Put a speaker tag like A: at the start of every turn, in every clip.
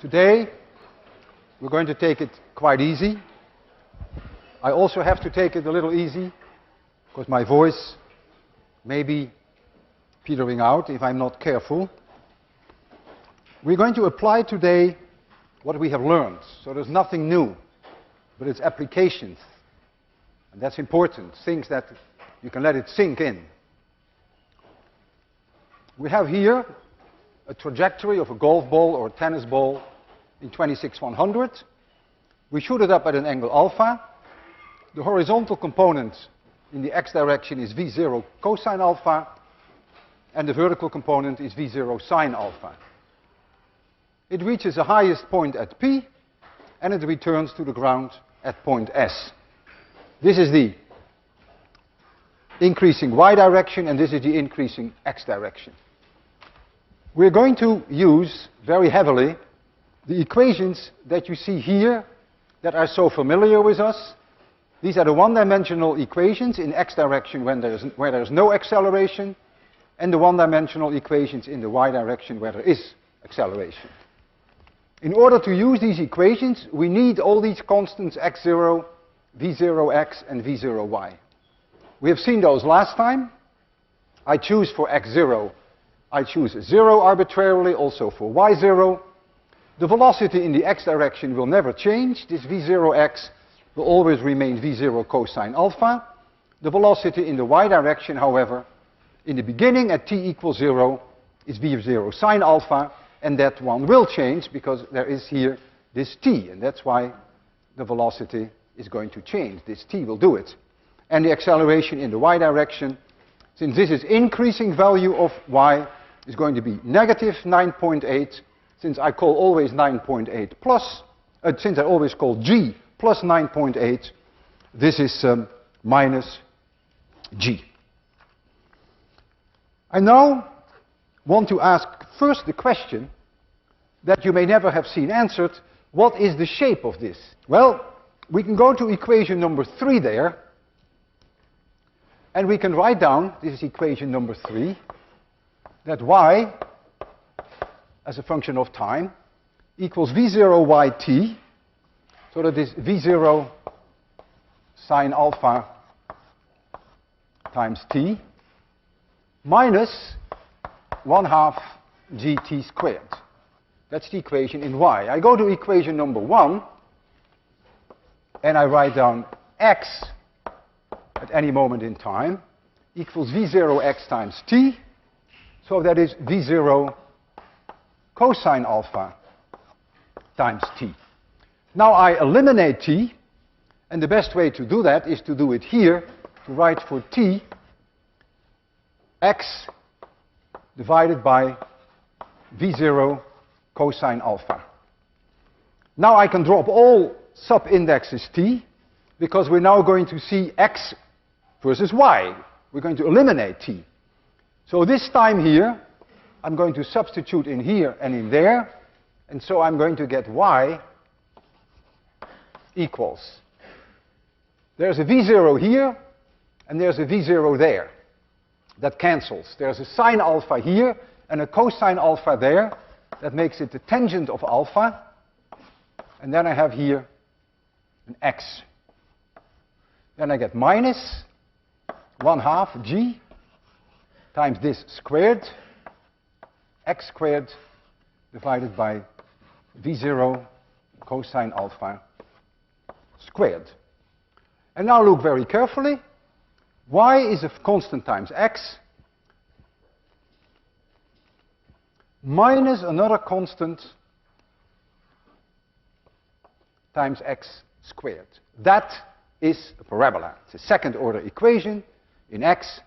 A: Today, we're going to take it quite easy. I also have to take it a little easy, because my voice may be petering out if I'm not careful. We're going to apply today what we have learned. So there's nothing new, but it's applications. And that's important, things that you can let it sink in. We have here a trajectory of a golf ball or a tennis ball in 26/100. We shoot it up at an angle alpha. The horizontal component in the x direction is v0 cosine alpha, and the vertical component is v0 sine alpha. It reaches the highest point at P, and it returns to the ground at point S. This is the increasing y direction, and this is the increasing x direction. We're going to use very heavily the equations that you see here that are so familiar with us. These are the one-dimensional equations in x direction where there's no acceleration, and the one-dimensional equations in the y direction where there is acceleration. In order to use these equations, we need all these constants x0, v0x, and v0y. We have seen those last time. I choose for x0, I choose 0 arbitrarily, also for y0. The velocity in the x direction will never change. This v0x will always remain v0 cosine alpha. The velocity in the y direction, however, in the beginning at t equals 0 is v0 sine alpha, and that one will change because there is here this t, and that's why the velocity is going to change. This t will do it. And the acceleration in the y direction, since this is increasing value of y, is going to be negative 9.8. Since I call always 9.8 plus, since I always call g plus 9.8, this is minus g. I now want to ask first the question that you may never have seen answered: what is the shape of this? Well, we can go to equation number 3 there, and we can write down, this is equation number 3, that y, as a function of time, equals v0 yt, so that is v0 sine alpha times t, minus 1/2 gt squared. That's the equation in y. I go to equation number 1, and I write down x at any moment in time equals v0x times t, so that is v0 cosine alpha times t. Now I eliminate t, and the best way to do that is to do it here, to write for t x divided by v0 cosine alpha. Now I can drop all sub-indexes t, because we're now going to see x versus y. We're going to eliminate t. So this time here, I'm going to substitute in here and in there, and so I'm going to get y equals. There's a v0 here, and there's a v0 there. That cancels. There's a sine alpha here, and a cosine alpha there. That makes it the tangent of alpha. And then I have here an x. Then I get minus 1/2 g times this squared, x squared divided by v0 cosine alpha squared. And now look very carefully. Y is a constant times x minus another constant times x squared. That is a parabola. It's a second order equation in x,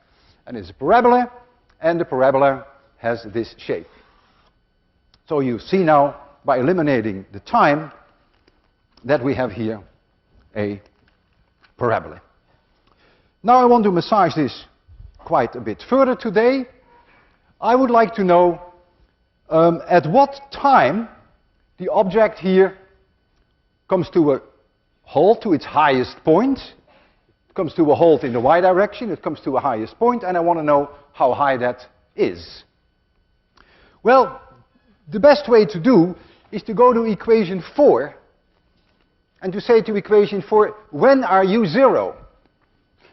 A: and it's a parabola, and the parabola has this shape. So you see now, by eliminating the time, that we have here a parabola. Now I want to massage this quite a bit further today. I would like to know at what time the object here comes to a halt, to its highest point. It comes to a halt in the y direction, it comes to a highest point, and I want to know how high that is. Well, the best way to do is to go to equation 4 and to say to equation 4, when are you 0?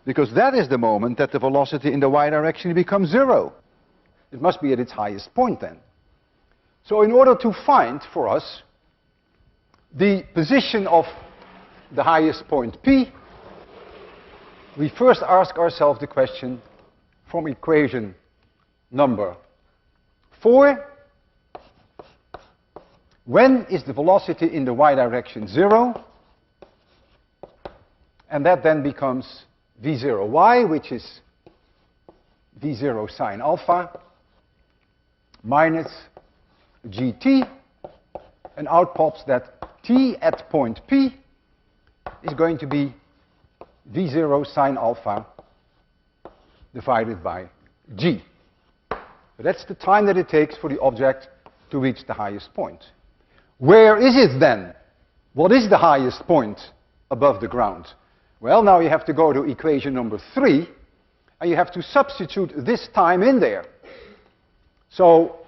A: Because that is the moment that the velocity in the y direction becomes 0. It must be at its highest point then. So in order to find for us the position of the highest point P, we first ask ourselves the question from equation number 4, when is the velocity in the y direction 0? And that then becomes v0y, which is v0 sine alpha, minus gt, and out pops that t at point P is going to be v0 sine alpha divided by g. So that's the time that it takes for the object to reach the highest point. Where is it then? What is the highest point above the ground? Well, now you have to go to equation number 3, and you have to substitute this time in there. So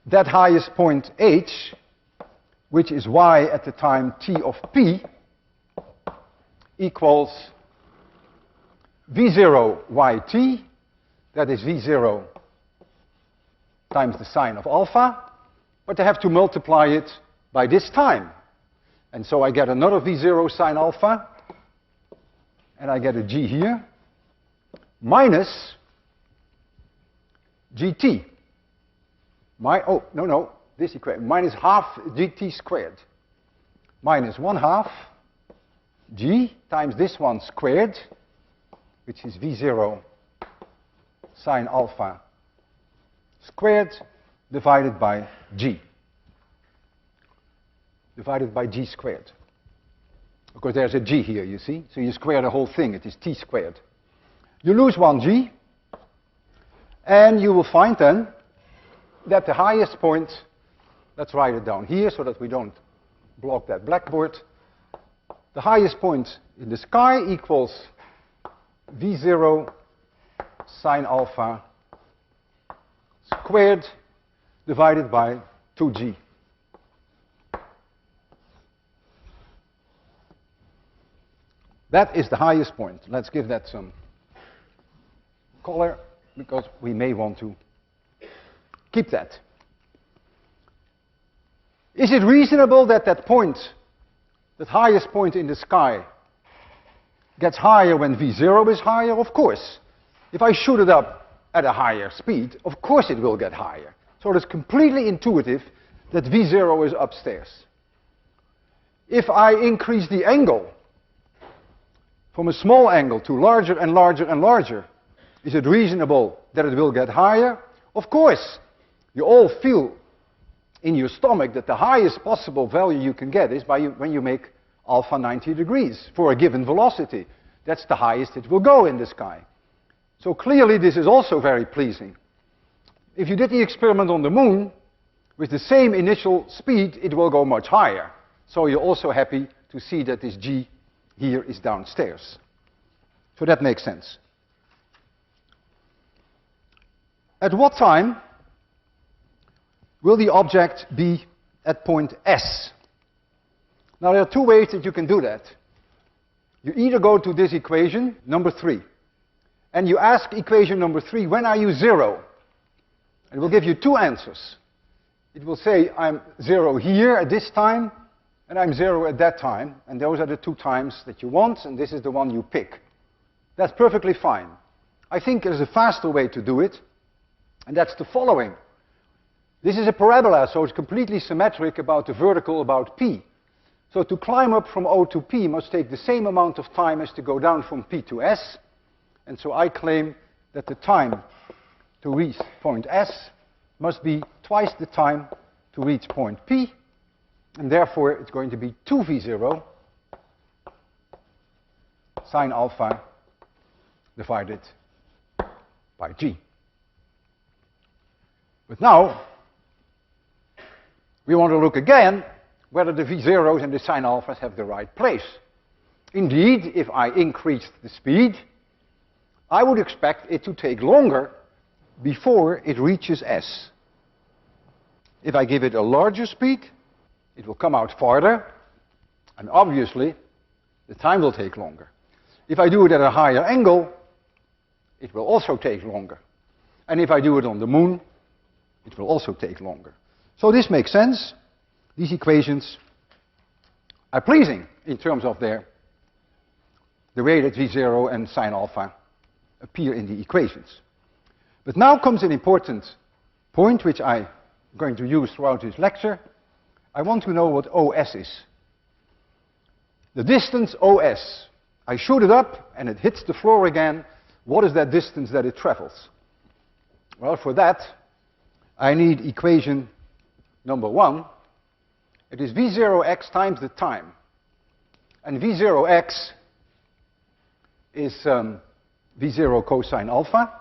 A: that highest point h, which is y at the time t of p, equals v0 yt, that is v0 times the sine of alpha, but I have to multiply it by this time. And so I get another v0 sine alpha, and I get a g here, minus gt. This equation, minus half gt squared, minus 1/2 g times this one squared, which is v0 sine alpha squared, divided by g. Divided by g squared. Of course, there's a g here, you see. So you square the whole thing, it is t squared. You lose 1g, and you will find then that the highest point, let's write it down here so that we don't block that blackboard. The highest point in the sky equals v0 sine alpha squared divided by 2g. That is the highest point. Let's give that some color, because we may want to keep that. Is it reasonable that that point, that highest point in the sky, gets higher when v0 is higher? Of course. If I shoot it up at a higher speed, of course it will get higher. So it's completely intuitive that v0 is upstairs. If I increase the angle from a small angle to larger and larger and larger, is it reasonable that it will get higher? Of course. You all feel in your stomach that the highest possible value you can get is when you make alpha 90 degrees for a given velocity. That's the highest it will go in the sky. So clearly this is also very pleasing. If you did the experiment on the moon, with the same initial speed, it will go much higher. So you're also happy to see that this g here is downstairs. So that makes sense. At what time will the object be at point S? Now there are two ways that you can do that. You either go to this equation, number 3, and you ask equation number 3, when are you 0? It will give you two answers. It will say, I'm 0 here at this time, and I'm 0 at that time, and those are the two times that you want, and this is the one you pick. That's perfectly fine. I think there's a faster way to do it, and that's the following. This is a parabola, so it's completely symmetric about the vertical, about P. So to climb up from O to P must take the same amount of time as to go down from P to S, and so I claim that the time to reach point S must be twice the time to reach point P, and therefore it's going to be 2v0 sine alpha divided by g. But now we want to look again whether the v0s and the sine alphas have the right place. Indeed, if I increased the speed, I would expect it to take longer before it reaches S. If I give it a larger speed, it will come out farther, and obviously the time will take longer. If I do it at a higher angle, it will also take longer. And if I do it on the moon, it will also take longer. So this makes sense. These equations are pleasing in terms of the way that V0 and sine alpha appear in the equations. But now comes an important point which I'm going to use throughout this lecture. I want to know what OS is. The distance OS. I shoot it up and it hits the floor again. What is that distance that it travels? Well, for that, I need equation number 1. It is V0x times the time. And V0x is V0 cosine alpha.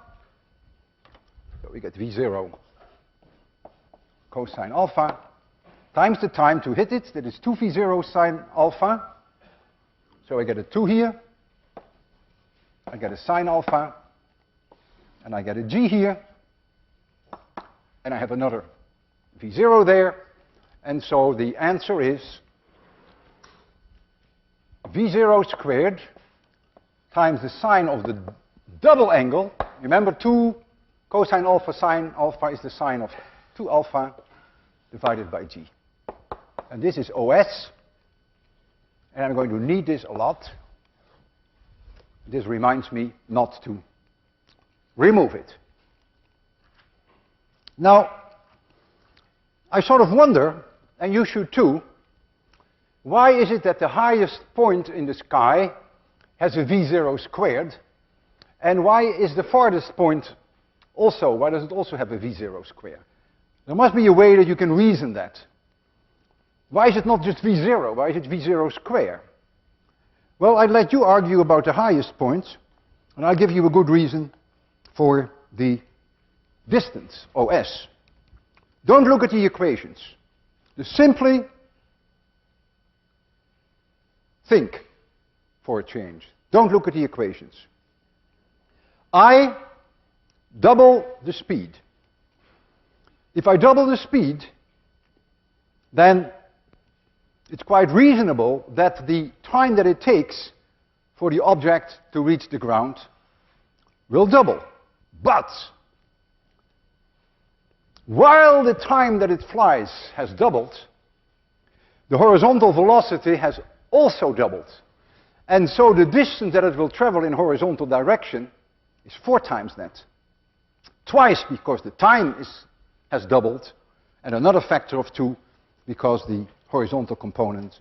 A: So we get V0 cosine alpha times the time to hit it. That is 2V0 sine alpha. So I get a 2 here. I get a sine alpha. And I get a G here. And I have another V0 there. And so the answer is V0 squared times the sine of the double angle. Remember, 2 cosine alpha sine alpha is the sine of 2 alpha divided by G. And this is OS. And I'm going to need this a lot. This reminds me not to remove it. Now, I sort of wonder, and you should too, why is it that the highest point in the sky has a V0 squared, and why is the farthest point also, why does it also have a V0 squared? There must be a way that you can reason that. Why is it not just V0? Why is it V0 squared? Well, I'd let you argue about the highest point, and I'll give you a good reason for the distance, OS. Don't look at the equations. Just simply think for a change. Don't look at the equations. I double the speed. If I double the speed, then it's quite reasonable that the time that it takes for the object to reach the ground will double. But while the time that it flies has doubled, the horizontal velocity has also doubled. And so the distance that it will travel in horizontal direction is 4 times that. Twice because the time has doubled, and another factor of 2 because the horizontal component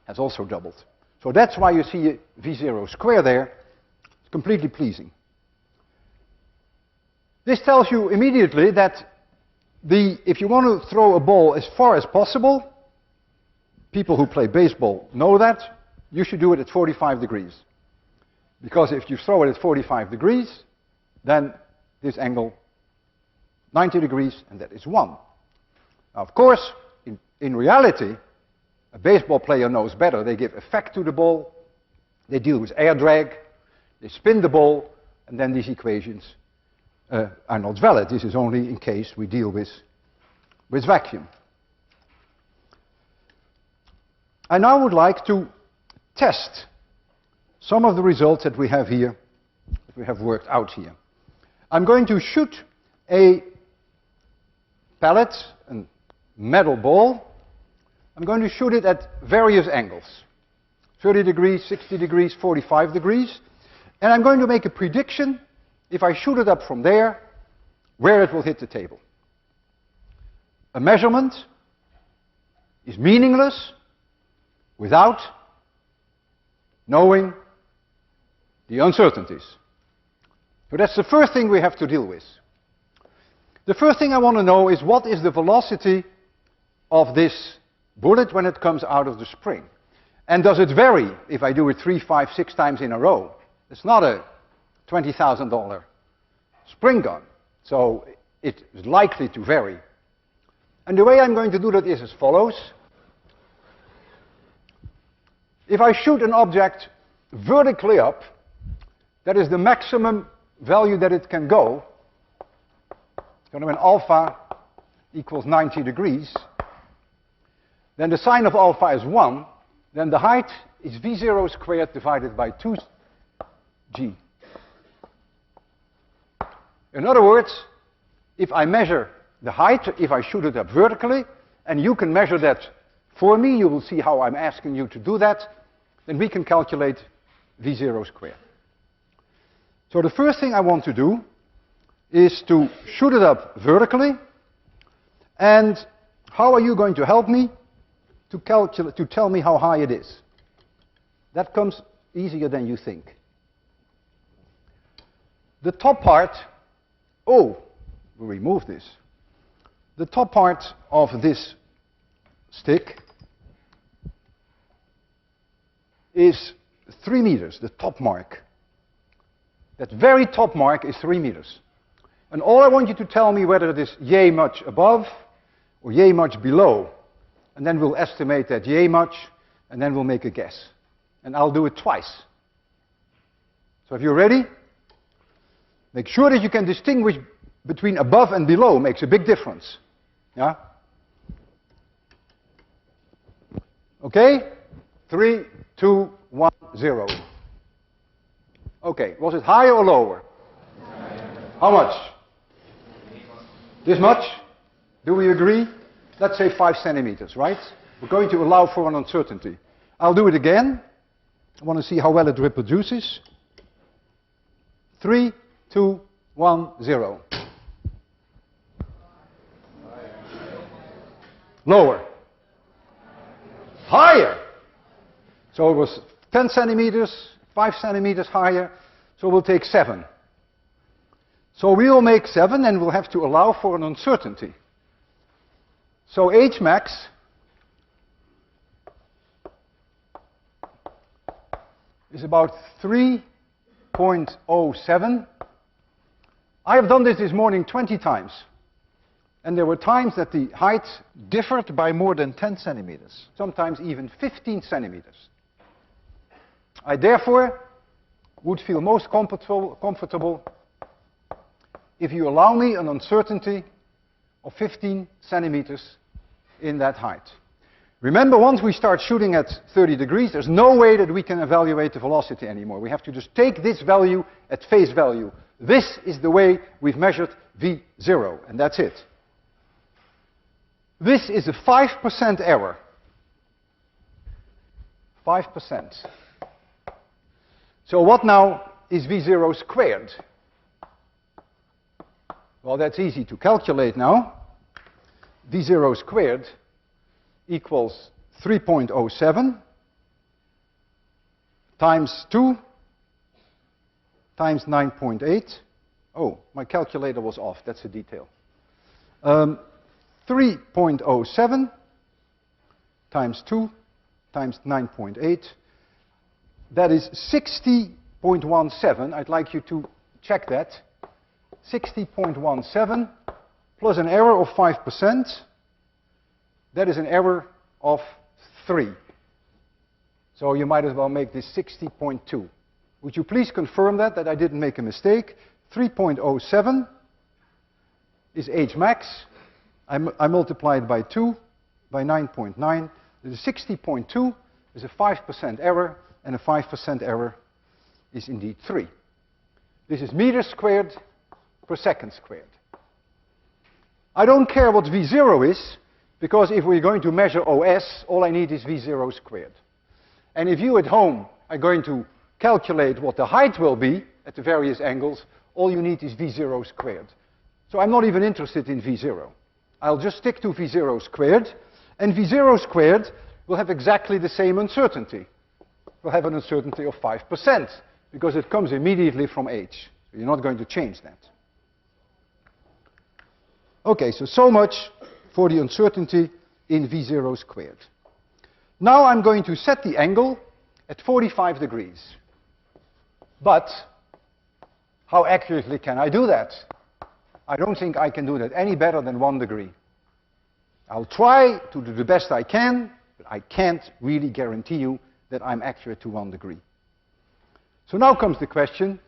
A: has also doubled. So that's why you see a V0 square there. It's completely pleasing. This tells you immediately that if you want to throw a ball as far as possible, people who play baseball know that, you should do it at 45 degrees. Because if you throw it at 45 degrees, then this angle 90 degrees, and that is 1. Now, of course, in reality, a baseball player knows better. They give effect to the ball, they deal with air drag, they spin the ball, and then these equations are not valid. This is only in case we deal with vacuum. I now would like to test some of the results that we have here, that we have worked out here. I'm going to shoot a pellet, a metal ball. I'm going to shoot it at various angles. 30 degrees, 60 degrees, 45 degrees. And I'm going to make a prediction, if I shoot it up from there, where it will hit the table. A measurement is meaningless without knowing the uncertainties. So that's the first thing we have to deal with. The first thing I want to know is, what is the velocity of this bullet when it comes out of the spring? And does it vary if I do it 3, 5, 6 times in a row? It's not a $20,000 spring gun, so it is likely to vary. And the way I'm going to do that is as follows. If I shoot an object vertically up, that is the maximum value that it can go. So when alpha equals 90 degrees, then the sine of alpha is 1, then the height is v0 squared divided by 2g. In other words, if I measure the height, if I shoot it up vertically, and you can measure that for me, you will see how I'm asking you to do that, then we can calculate v0 squared. So the first thing I want to do is to shoot it up vertically, and how are you going to help me to tell me how high it is? That comes easier than you think. The top part, we'll remove this. The top part of this stick is 3 meters, the top mark. That very top mark is 3 meters. And all I want you to tell me whether it is yay much above or yay much below. And then we'll estimate that yay much, and then we'll make a guess. And I'll do it twice. So if you're ready, make sure that you can distinguish between above and below. Makes a big difference. Yeah? Okay? 3, 2, 1, 0. Okay, was it higher or lower? How much? This much? Do we agree? Let's say 5 centimeters, right? We're going to allow for an uncertainty. I'll do it again. I want to see how well it reproduces. 3, 2, 1, 0. Lower. Higher. So it was 10 centimeters, 5 centimeters higher, so we'll take 7. So we will make 7 and we'll have to allow for an uncertainty. So H max is about 3.07. I have done this morning 20 times. And there were times that the height differed by more than 10 centimeters, sometimes even 15 centimeters. I therefore would feel most comfortable if you allow me an uncertainty of 15 centimeters in that height. Remember, once we start shooting at 30 degrees, there's no way that we can evaluate the velocity anymore. We have to just take this value at face value. This is the way we've measured v0, and that's it. This is a 5% error. 5%. So what now is v0 squared? Well, that's easy to calculate now. v0 squared equals 3.07 times 2 times 9.8. Oh, my calculator was off. That's a detail. 3.07 times 2 times 9.8. That is 60.17. I'd like you to check that. 60.17 plus an error of 5%. That is an error of 3. So you might as well make this 60.2. Would you please confirm that I didn't make a mistake? 3.07 is H max. I multiplied by 2 by 9.9. The 60.2 is a 5% error, and a 5% error is indeed 3. This is meters squared per second squared. I don't care what v0 is, because if we're going to measure OS, all I need is v0 squared. And if you at home are going to calculate what the height will be at the various angles, all you need is v0 squared. So I'm not even interested in v0. I'll just stick to v0 squared, and v0 squared will have exactly the same uncertainty. We'll have an uncertainty of 5%, because it comes immediately from h. So you're not going to change that. Okay, so much for the uncertainty in v0 squared. Now I'm going to set the angle at 45 degrees. But how accurately can I do that? I don't think I can do that any better than 1 degree. I'll try to do the best I can, but I can't really guarantee you that I'm accurate to 1 degree. So now comes the question,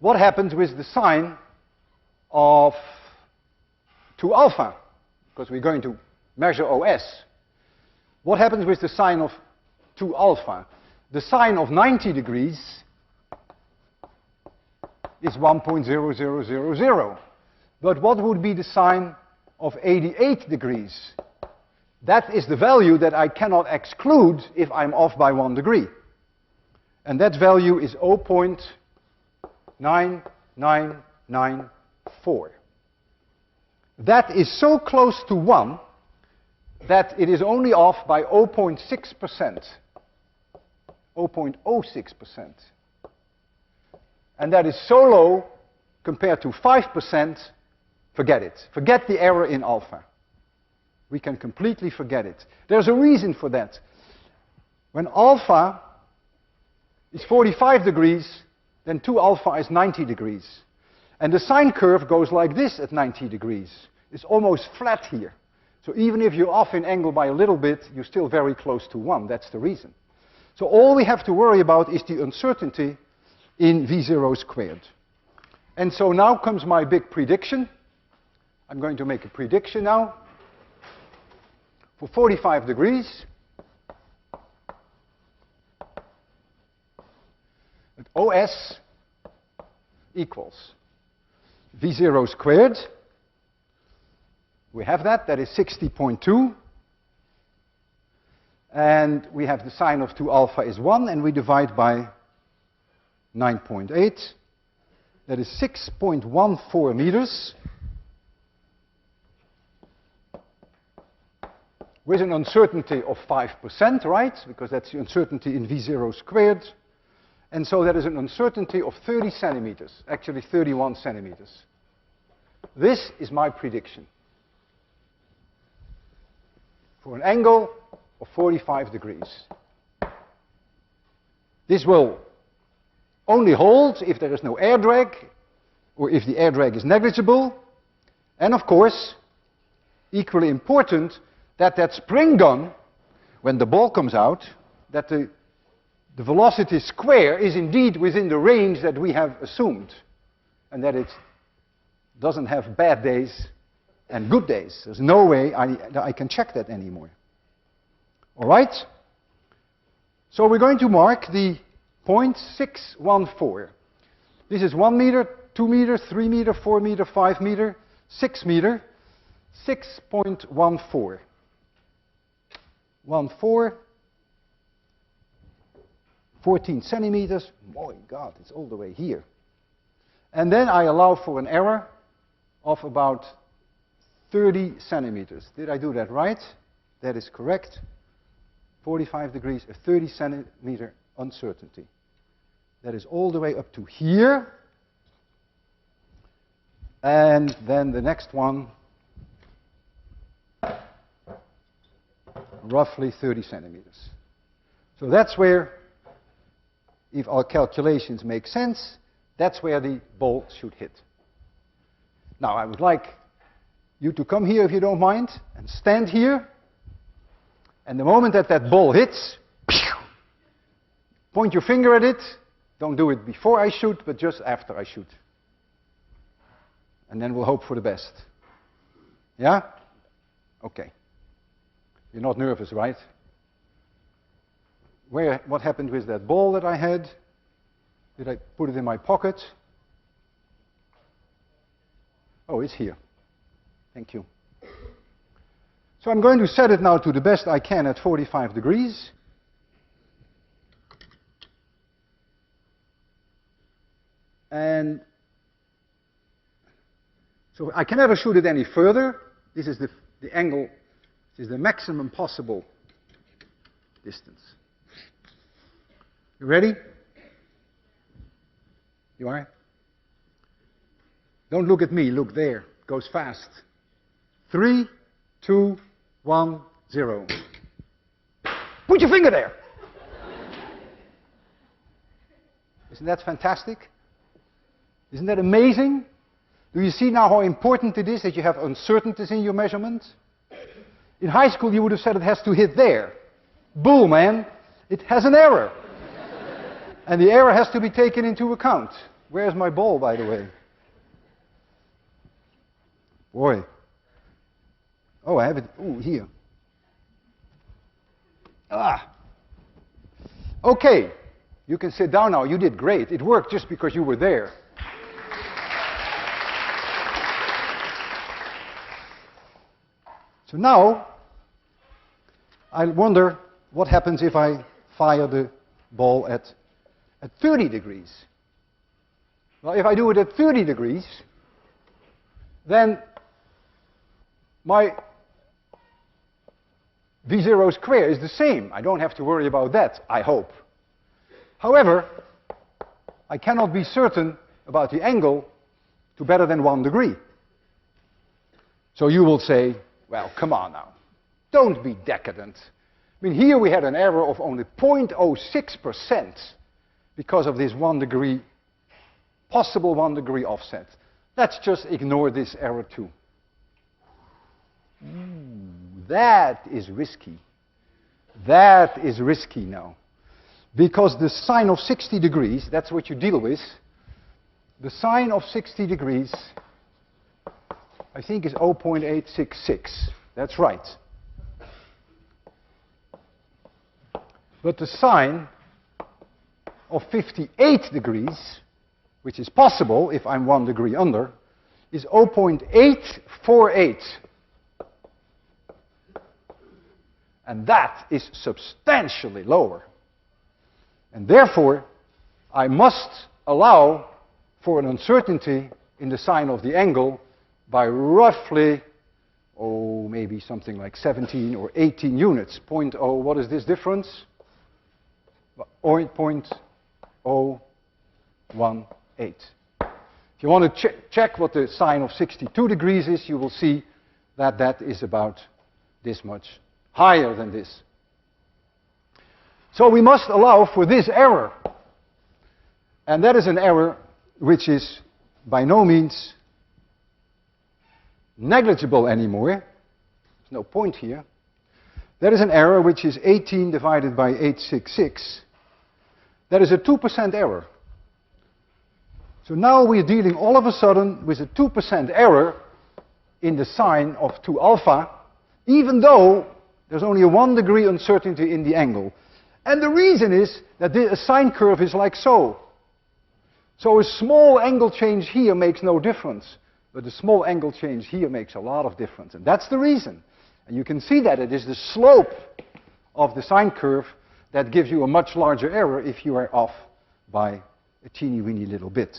A: what happens with the sine of 2 alpha? Because we're going to measure OS. What happens with the sine of 2 alpha? The sine of 90 degrees is 1.0000. But what would be the sine of 88 degrees? That is the value that I cannot exclude if I'm off by 1 degree. And that value is 0.9994. That is so close to 1 that it is only off by 0.6%. 0.06%. And that is so low compared to 5%, forget it. Forget the error in alpha. We can completely forget it. There's a reason for that. When alpha is 45 degrees, then 2 alpha is 90 degrees. And the sine curve goes like this at 90 degrees. It's almost flat here. So even if you're off in angle by a little bit, you're still very close to 1. That's the reason. So all we have to worry about is the uncertainty in V0 squared. And so now comes my big prediction. I'm going to make a prediction now. For 45 degrees, OS equals V0 squared. We have that is 60.2. And we have the sine of 2 alpha is 1, and we divide by 9.8. That is 6.14 meters. With an uncertainty of 5%, right? Because that's the uncertainty in V0 squared. And so that is an uncertainty of 30 centimeters, actually 31 centimeters. This is my prediction. For an angle of 45 degrees. This will only hold if there is no air drag, or if the air drag is negligible. And of course, equally important, that spring gun, when the ball comes out, that the velocity square is indeed within the range that we have assumed, and that it doesn't have bad days and good days. There's no way I can check that anymore. All right? So we're going to mark the 0.614. This is 1 meter, 2 meter, 3 meter, 4 meter, 5 meter, 6 meter, 6.14. 14 centimeters. My God, it's all the way here. And then I allow for an error of about 30 centimeters. Did I do that right? That is correct. 45 degrees, a 30 centimeter uncertainty. That is all the way up to here. And then the next one, roughly 30 centimeters. So that's where, if our calculations make sense, that's where the ball should hit. Now I would like you to come here, if you don't mind, and stand here. And the moment that that ball hits, point your finger at it. Don't do it before I shoot, but just after I shoot. And then we'll hope for the best. Yeah? Okay. You're not nervous, right? What happened with that ball that I had? Did I put it in my pocket? Oh, it's here. Thank you. So I'm going to set it now to the best I can at 45 degrees. And so I can never shoot it any further. This is the angle, this is the maximum possible distance. You ready? You are? Don't look at me, look there. It goes fast. 3, 2, 1, 0. Put your finger there. Isn't that fantastic? Isn't that amazing? Do you see now how important it is that you have uncertainties in your measurement? In high school you would have said it has to hit there. Bull, man. It has an error. And the error has to be taken into account. Where's my ball, by the way? Boy. Oh, I have it. Oh, here. Ah. Okay, you can sit down now. You did great. It worked just because you were there. So now, I wonder what happens if I fire the ball at 30 degrees. Well, if I do it at 30 degrees, then my V0 square is the same. I don't have to worry about that, I hope. However, I cannot be certain about the angle to better than 1 degree. So you will say, well, come on now. Don't be decadent. I mean, here we had an error of only 0.06% because of this 1 degree, possible 1 degree offset. Let's just ignore this error too. That is risky. That is risky now. Because the sine of 60 degrees, that's what you deal with. The sine of 60 degrees, I think, is 0.866. That's right. But the sine of 58 degrees, which is possible if I'm 1 degree under, is 0.848. And that is substantially lower. And therefore, I must allow for an uncertainty in the sign of the angle by roughly, maybe something like 17 or 18 units. 0.0, what is this difference? 0.018. If you want to check what the sine of 62 degrees is, you will see that that is about this much higher than this. So we must allow for this error. And that is an error which is by no means negligible anymore. There's no point here. That is an error which is 18 divided by 866. That is a 2% error. So now we're dealing all of a sudden with a 2% error in the sine of 2 alpha, even though there's only a 1 degree uncertainty in the angle. And the reason is that the sine curve is like so. So a small angle change here makes no difference, but a small angle change here makes a lot of difference. And that's the reason. And you can see that it is the slope of the sine curve that gives you a much larger error if you are off by a teeny-weeny little bit.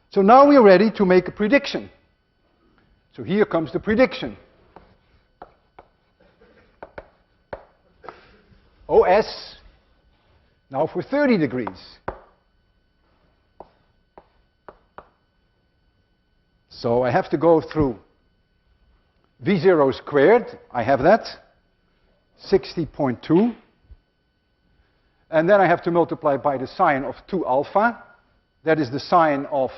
A: So now we are ready to make a prediction. So here comes the prediction. OS, now for 30 degrees. So I have to go through V0 squared, I have that, 60.2. And then I have to multiply by the sine of 2 alpha. That is the sine of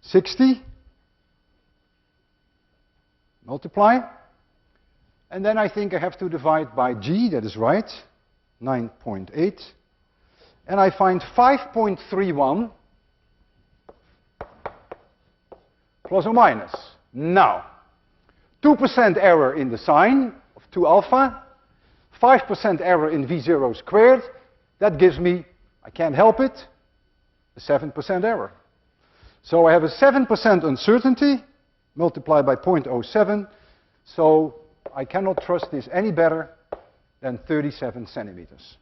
A: 60. Multiply. And then I think I have to divide by g, that is right, 9.8. And I find 5.31 plus or minus. Now, 2% error in the sine of 2 alpha, 5% error in V0 squared. That gives me, I can't help it, a 7% error. So I have a 7% uncertainty multiplied by 0.07. So I cannot trust this any better than 37 centimeters.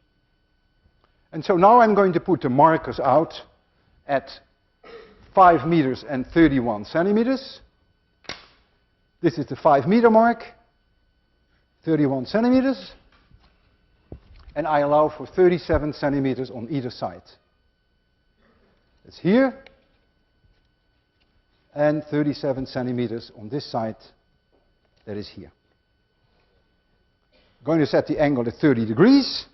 A: And so now I'm going to put the markers out at 5 meters and 31 centimeters. This is the 5 meter mark, 31 centimeters. And I allow for 37 centimeters on either side. It's here. And 37 centimeters on this side, that is here. I'm going to set the angle at 30 degrees.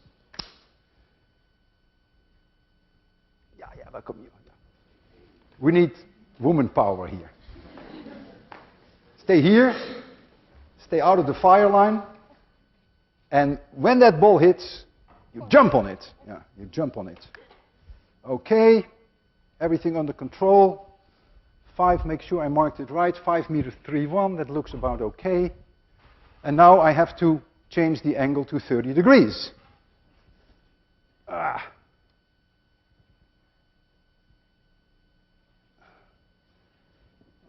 A: Waar kom je? We need woman power here. Stay here. Stay out of the fire line. And when that ball hits, you jump on it. Yeah, you jump on it. Okay. Everything under control. 5, make sure I marked it right. 5 meters 3-1. That looks about okay. And now I have to change the angle to 30 degrees.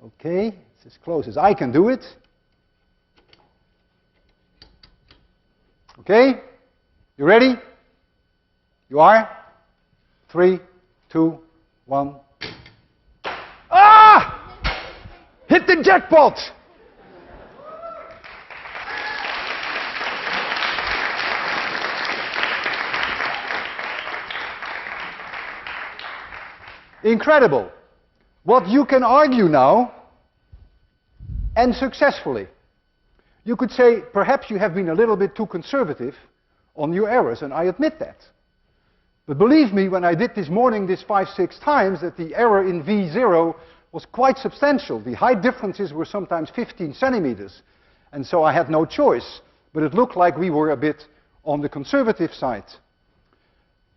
A: Okay, it's as close as I can do it. Okay, you ready? You are? 3, 2, 1. Ah! Hit the jackpot! Incredible. What you can argue now, and successfully, you could say perhaps you have been a little bit too conservative on your errors, and I admit that. But believe me, when I did this morning this 5-6 times, that the error in V0 was quite substantial. The height differences were sometimes 15 centimeters, and so I had no choice. But it looked like we were a bit on the conservative side.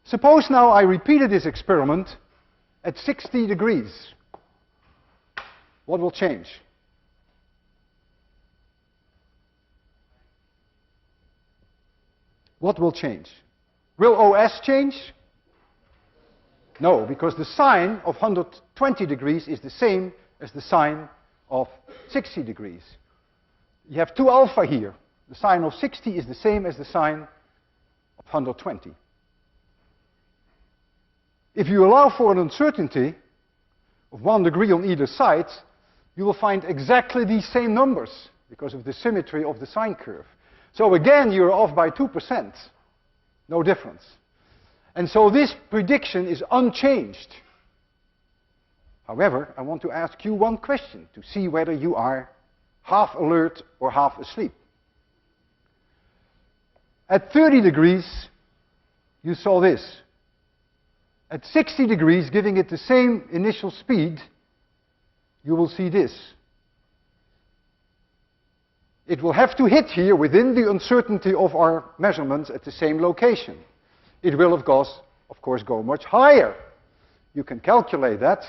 A: Suppose now I repeated this experiment at 60 degrees. What will change? What will change? Will OS change? No, because the sine of 120 degrees is the same as the sine of 60 degrees. You have 2 alpha here. The sine of 60 is the same as the sine of 120. If you allow for an uncertainty of 1 degree on either side, you will find exactly these same numbers because of the symmetry of the sine curve. So again, you're off by 2%. No difference. And so this prediction is unchanged. However, I want to ask you one question to see whether you are half alert or half asleep. At 30 degrees, you saw this. At 60 degrees, giving it the same initial speed, you will see this. It will have to hit here within the uncertainty of our measurements at the same location. It will, of course, go much higher. You can calculate that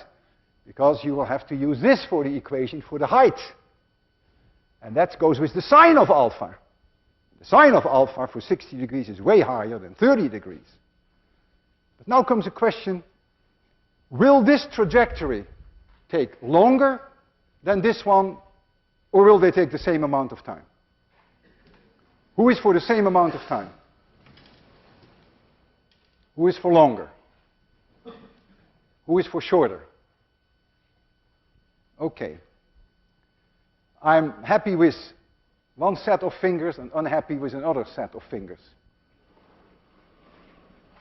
A: because you will have to use this for the equation for the height. And that goes with the sine of alpha. The sine of alpha for 60 degrees is way higher than 30 degrees. But now comes a question, will this trajectory take longer than this one, or will they take the same amount of time? Who is for the same amount of time? Who is for longer? Who is for shorter? Okay. I'm happy with one set of fingers and unhappy with another set of fingers.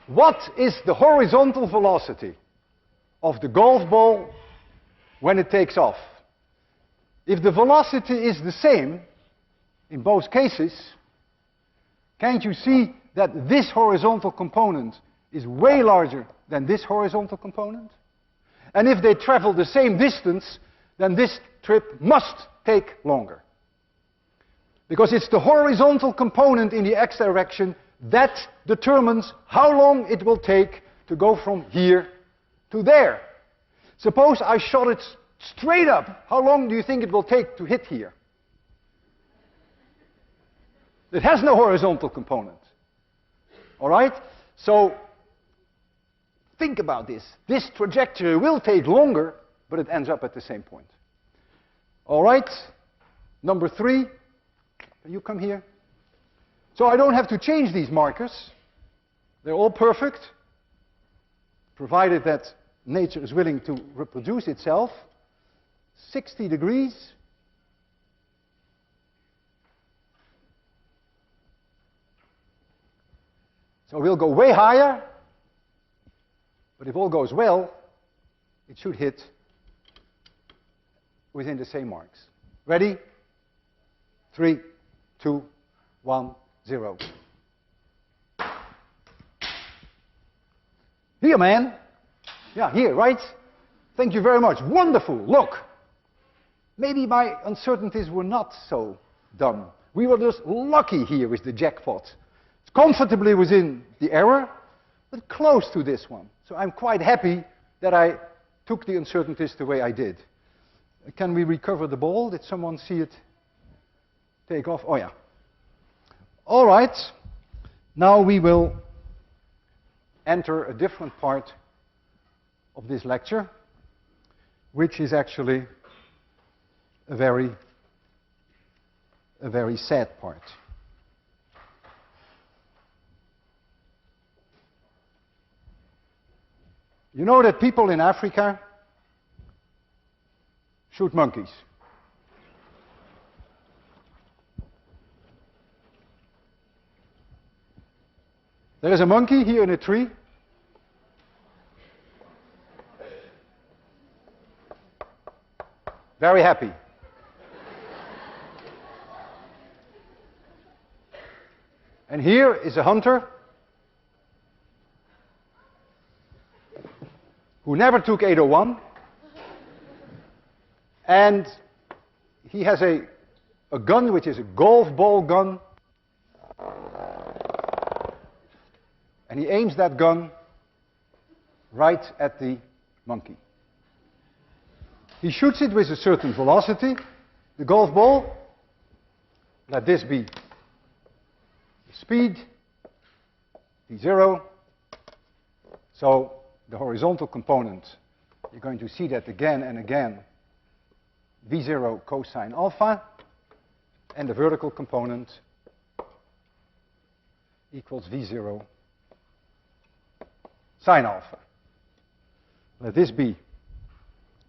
A: What is the horizontal velocity of the golf ball when it takes off? If the velocity is the same in both cases, can't you see that this horizontal component is way larger than this horizontal component? And if they travel the same distance, then this trip must take longer. Because it's the horizontal component in the x direction that determines how long it will take to go from here to there. Suppose I shot it straight up. How long do you think it will take to hit here? It has no horizontal component. All right? So think about this. This trajectory will take longer, but it ends up at the same point. All right? Number 3. Can you come here? So I don't have to change these markers. They're all perfect, provided that nature is willing to reproduce itself. 60 degrees. So we'll go way higher, but if all goes well, it should hit within the same marks. Ready? 3, 2, 1, 0. Here, man. Yeah, here, right? Thank you very much. Wonderful. Look. Maybe my uncertainties were not so dumb. We were just lucky here with the jackpot. It's comfortably within the error, but close to this one. So I'm quite happy that I took the uncertainties the way I did. Can we recover the ball? Did someone see it take off? Oh, yeah. All right, now we will enter a different part of this lecture, which is actually a very sad part. You know that people in Africa shoot monkeys. There is a monkey here in a tree. Very happy. And here is a hunter who never took 801, and he has a gun which is a golf ball gun, and he aims that gun right at the monkey. He shoots it with a certain velocity, the golf ball. Let this be the speed, v0. So the horizontal component, you're going to see that again and again, v0 cosine alpha, and the vertical component equals v0 sine alpha. Let this be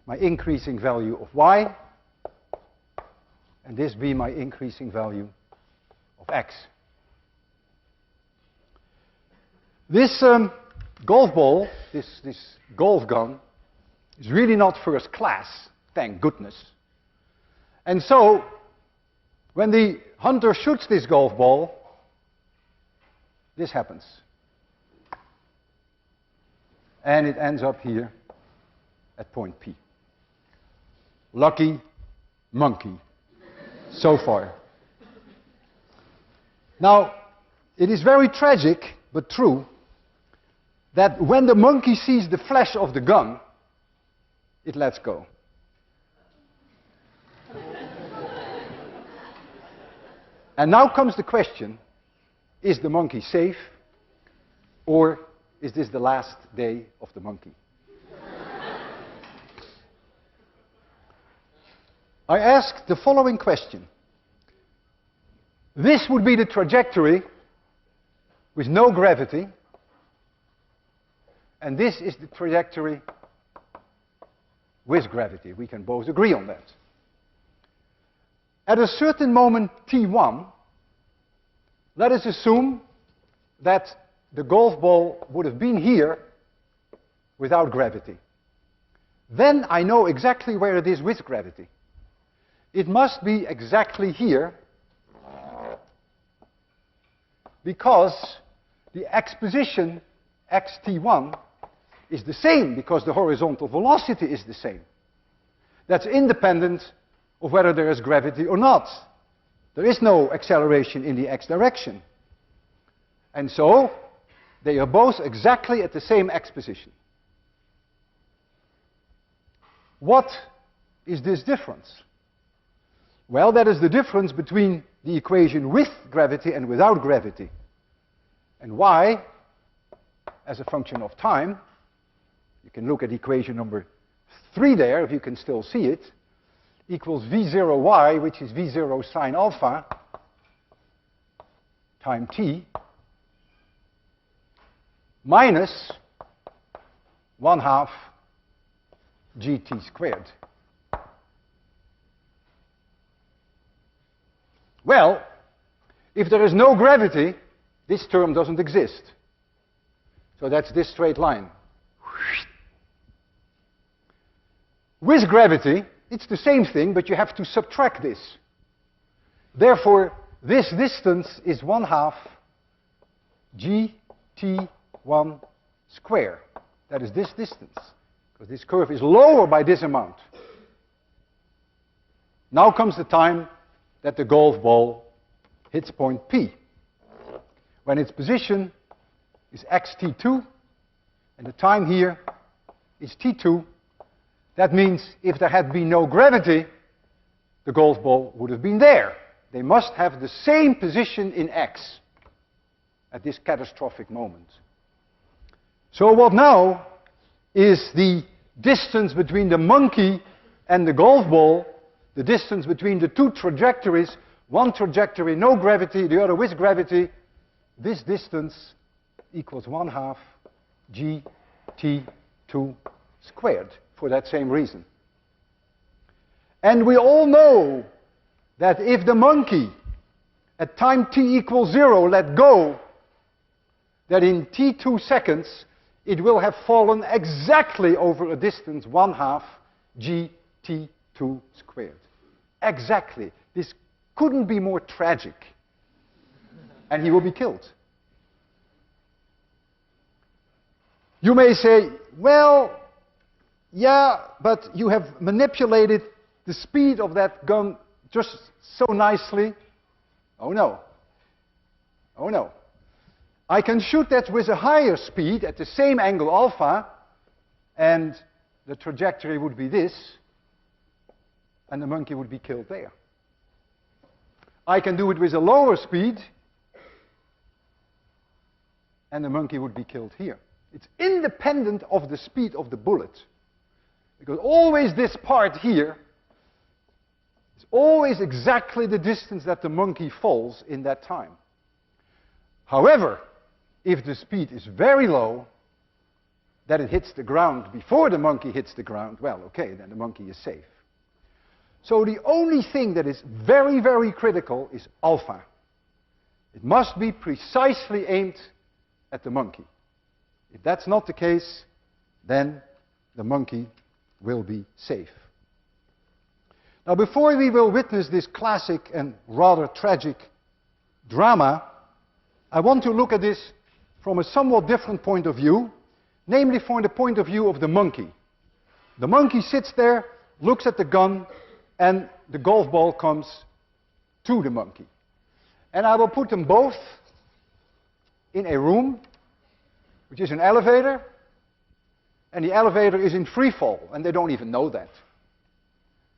A: my increasing value of y, and this be my increasing value of x. This golf ball, this golf gun, is really not first class, thank goodness. And so, when the hunter shoots this golf ball, this happens. And it ends up here at point P. Lucky monkey, so far. Now, it is very tragic, but true, that when the monkey sees the flash of the gun, it lets go. And now comes the question, is the monkey safe, or is this the last day of the monkey? I asked the following question. This would be the trajectory with no gravity, and this is the trajectory with gravity. We can both agree on that. At a certain moment t1, let us assume that the golf ball would have been here without gravity. Then I know exactly where it is with gravity. It must be exactly here, because the x position, xt1, is the same, because the horizontal velocity is the same. That's independent of whether there is gravity or not. There is no acceleration in the x direction. And so, they are both exactly at the same x position. What is this difference? Well, that is the difference between the equation with gravity and without gravity. And y, as a function of time, you can look at equation number 3 there, if you can still see it, equals v0y, which is v0 sine alpha, time t, minus 1/2 gt squared. Well, if there is no gravity, this term doesn't exist. So that's this straight line. With gravity, it's the same thing, but you have to subtract this. Therefore, this distance is 1/2 gt1 square. That is this distance, because this curve is lower by this amount. Now comes the time that the golf ball hits point P, when its position is xt2, and the time here is t2. That means if there had been no gravity, the golf ball would have been there, They must have the same position in x at this catastrophic moment. So what now is the distance between the monkey and the golf ball, the distance between the two trajectories, one trajectory no gravity, the other with gravity. This distance equals 1/2 gt2 squared for that same reason. And we all know that if the monkey at time t equals 0 let go, that in t2 seconds it will have fallen exactly over a distance 1/2 gt2 squared. Exactly. This couldn't be more tragic. And he will be killed. You may say, well, yeah, but you have manipulated the speed of that gun just so nicely. Oh no. Oh no. I can shoot that with a higher speed at the same angle alpha, and the trajectory would be this, and the monkey would be killed there. I can do it with a lower speed, and the monkey would be killed here. It's independent of the speed of the bullet. Because always this part here is always exactly the distance that the monkey falls in that time. However, if the speed is very low, that it hits the ground before the monkey hits the ground, well, okay, then the monkey is safe. So the only thing that is very, very critical is alpha. It must be precisely aimed at the monkey. If that's not the case, then the monkey will be safe. Now, before we will witness this classic and rather tragic drama, I want to look at this from a somewhat different point of view, namely from the point of view of the monkey. The monkey sits there, looks at the gun, and the golf ball comes to the monkey. And I will put them both in a room, which is an elevator, and the elevator is in free fall, and they don't even know that.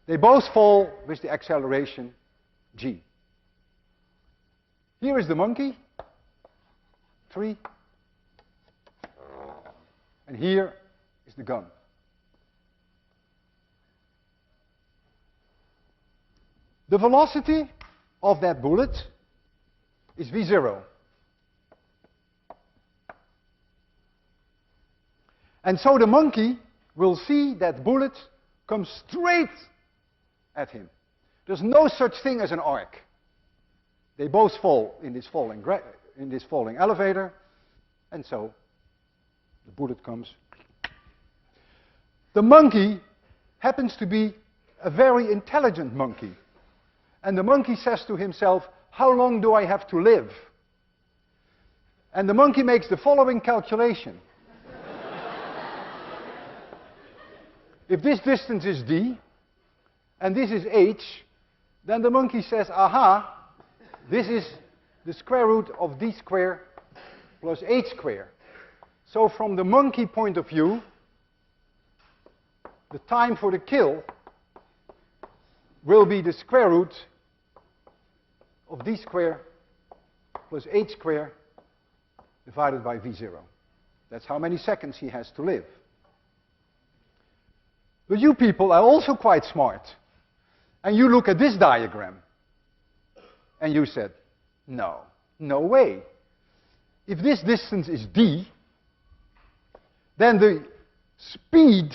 A: They both fall with the acceleration g. Here is the monkey, 3, and here is the gun. The velocity of that bullet is v0. And so the monkey will see that bullet come straight at him. There's no such thing as an arc. They both fall in this falling elevator, and so the bullet comes. The monkey happens to be a very intelligent monkey. And the monkey says to himself, how long do I have to live? And the monkey makes the following calculation. If this distance is d, and this is h, then the monkey says, aha, this is the square root of d squared plus h squared. So from the monkey point of view, the time for the kill will be the square root of d squared plus h squared divided by v0. That's how many seconds he has to live. But you people are also quite smart. And you look at this diagram. And you said, no, no way. If this distance is d, then the speed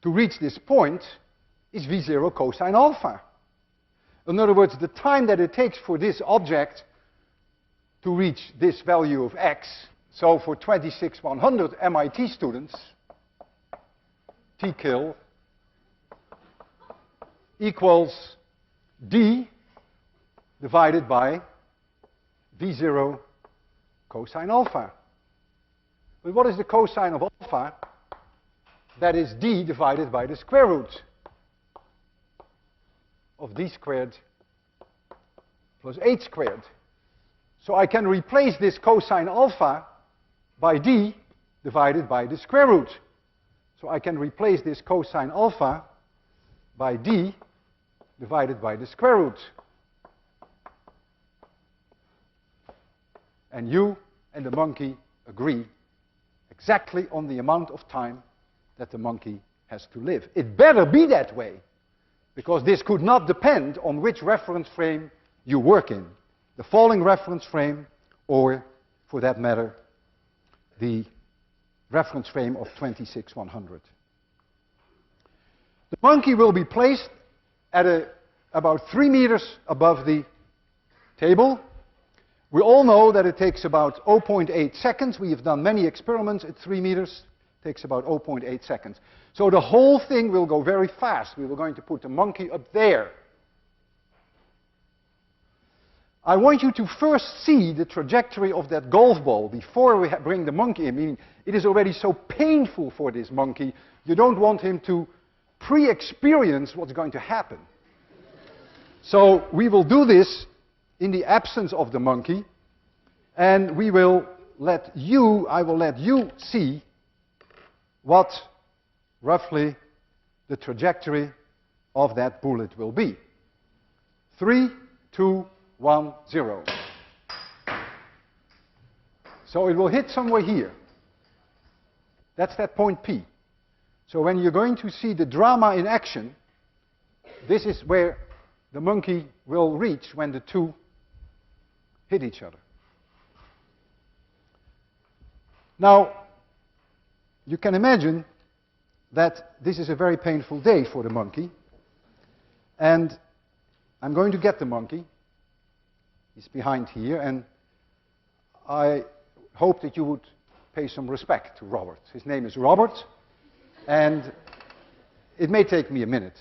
A: to reach this point is v0 cosine alpha. In other words, the time that it takes for this object to reach this value of x, so for 26,100 MIT students, t-kill equals d divided by v0 cosine alpha. But what is the cosine of alpha? That is d divided by the square root of d squared plus h squared. So I can replace this cosine alpha by d divided by the square root. So I can replace this cosine alpha by d divided by the square root. and you and the monkey agree exactly on the amount of time that the monkey has to live. It better be that way, because this could not depend on which reference frame you work in, the falling reference frame, or, for that matter, the reference frame of 26,100. The monkey will be placed at about 3 meters above the table. We all know that it takes about 0.8 seconds. We have done many experiments at 3 meters. It takes about 0.8 seconds. So the whole thing will go very fast. We were going to put the monkey up there. I want you to first see the trajectory of that golf ball before we bring the monkey in. I mean, it is already so painful for this monkey. You don't want him to pre-experience what's going to happen. So we will do this in the absence of the monkey, and I will let you see what roughly the trajectory of that bullet will be. 3, 2, 1, 0. So it will hit somewhere here. That's that point P. So when you're going to see the drama in action, this is where the monkey will reach when the two hit each other. Now, you can imagine that this is a very painful day for the monkey, and I'm going to get the monkey. He's behind here, and I hope that you would pay some respect to Robert. His name is Robert, and it may take me a minute.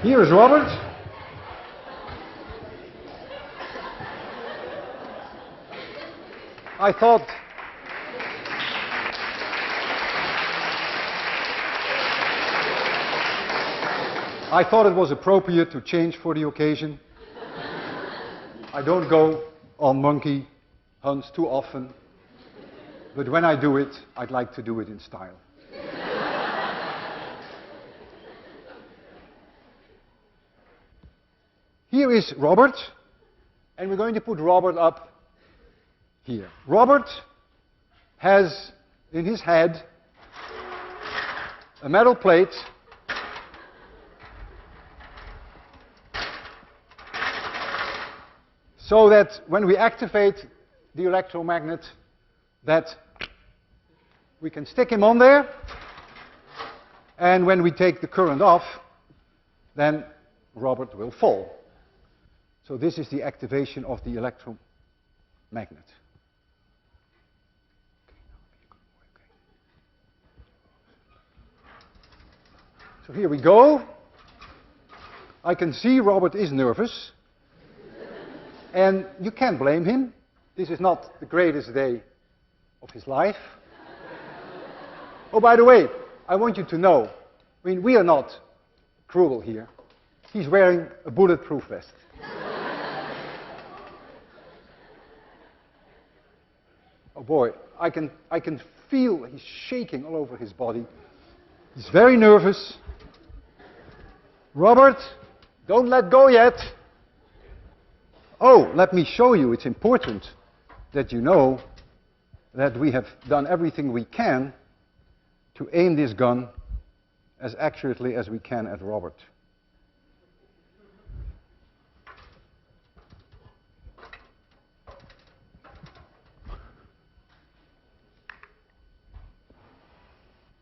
A: Here is Robert. I thought it was appropriate to change for the occasion. I don't go on monkey hunts too often, but when I do it, I'd like to do it in style. Here is Robert, and we're going to put Robert up here. Robert has in his head a metal plate so that when we activate the electromagnet, that we can stick him on there, and when we take the current off, then Robert will fall. So this is the activation of the electromagnet. So here we go. I can see Robert is nervous. And you can't blame him. This is not the greatest day of his life. Oh, by the way, I want you to know, I mean, we are not cruel here. He's wearing a bulletproof vest. Oh boy, I can feel he's shaking all over his body. He's very nervous. Robert, don't let go yet. Oh, let me show you. It's important that you know that we have done everything we can to aim this gun as accurately as we can at Robert.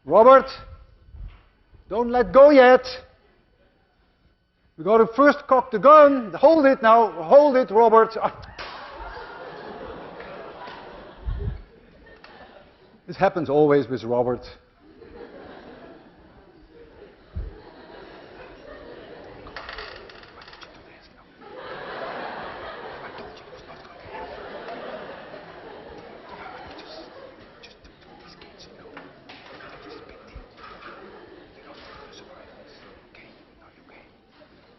A: Robert, don't let go yet. We've got to first cock the gun. Hold it now. Hold it, Robert. This happens always with Robert.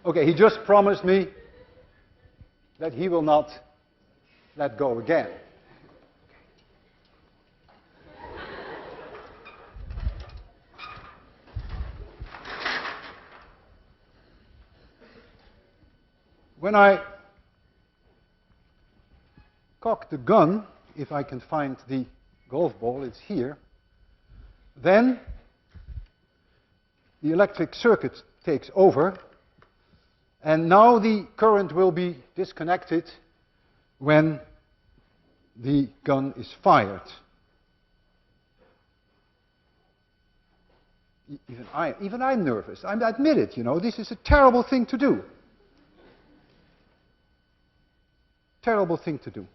A: Okay, he just promised me that he will not let go again. When I cock the gun, if I can find the golf ball, it's here, then the electric circuit takes over, and now the current will be disconnected when the gun is fired. Even I'm nervous. I admit it, you know. This is a terrible thing to do. Terrible thing to do.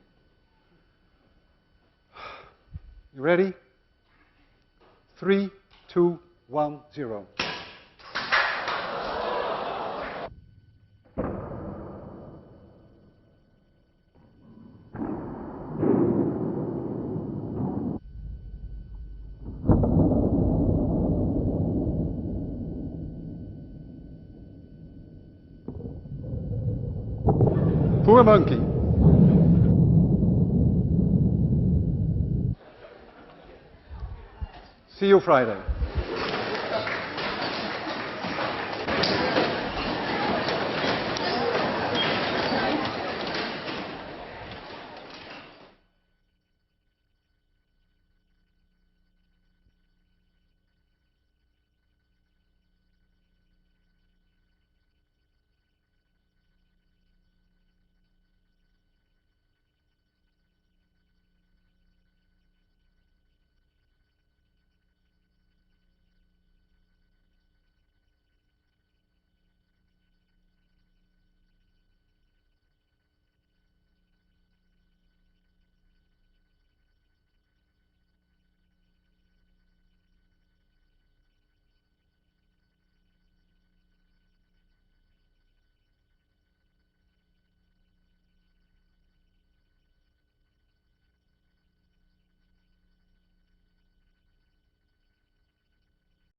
A: You ready? 3, 2, 1, 0. Poor monkey. See you Friday.